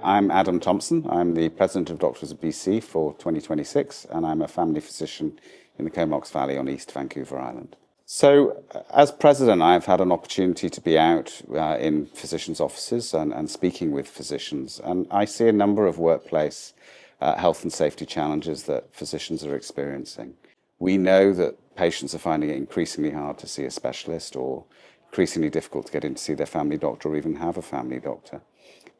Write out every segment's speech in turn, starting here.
I'm Adam Thompson. I'm the President of Doctors of BC for 2026, and I'm a family physician in the Comox Valley on East Vancouver Island. So, as President, I've had an opportunity to be out in physicians' offices and speaking with physicians, and I see a number of workplace health and safety challenges that physicians are experiencing. We know that patients are finding it increasingly hard to see a specialist, or increasingly difficult to get in to see their family doctor or even have a family doctor.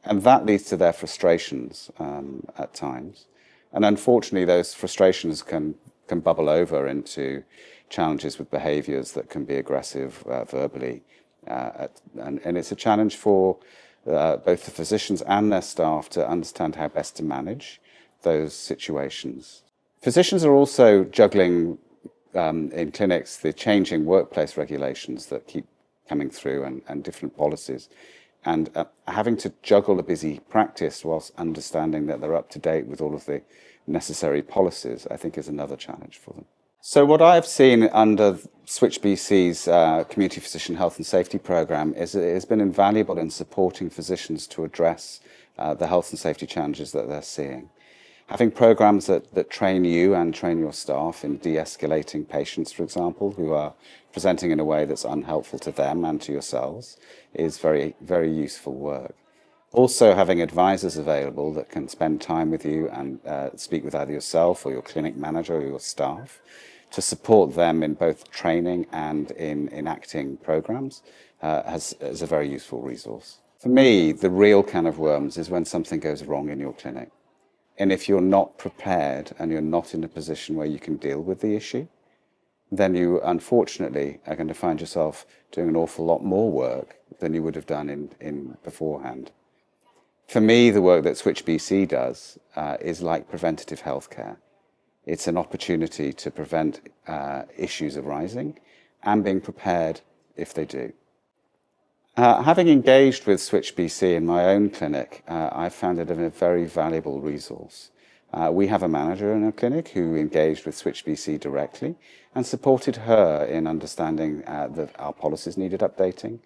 And that leads to their frustrations at times. And unfortunately, those frustrations can bubble over into challenges with behaviours that can be aggressive verbally. And it's a challenge for both the physicians and their staff to understand how best to manage those situations. Physicians are also juggling in clinics the changing workplace regulations that keep coming through and different policies. And having to juggle a busy practice whilst understanding that they're up to date with all of the necessary policies, I think is another challenge for them. So what I've seen under Switch BC's Community Physician Health and Safety Programme is it has been invaluable in supporting physicians to address the health and safety challenges that they're seeing. Having programs that train you and train your staff in de-escalating patients, for example, who are presenting in a way that's unhelpful to them and to yourselves is very, very useful work. Also, having advisors available that can spend time with you and speak with either yourself or your clinic manager or your staff to support them in both training and in enacting programs is a very useful resource. For me, the real can of worms is when something goes wrong in your clinic. And if you're not prepared and you're not in a position where you can deal with the issue, then you unfortunately are going to find yourself doing an awful lot more work than you would have done in beforehand. For me, the work that Switch BC does is like preventative healthcare. It's an opportunity to prevent issues arising and being prepared if they do. Having engaged with Switch BC in my own clinic, I found it a very valuable resource. We have a manager in our clinic who engaged with Switch BC directly and supported her in understanding that our policies needed updating,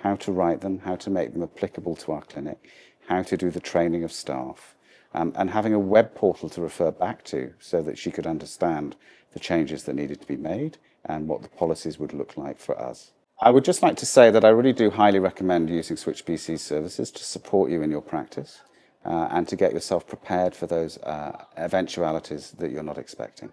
how to write them, how to make them applicable to our clinic, how to do the training of staff, and having a web portal to refer back to so that she could understand the changes that needed to be made and what the policies would look like for us. I would just like to say that I really do highly recommend using Switch BC's services to support you in your practice and to get yourself prepared for those eventualities that you're not expecting.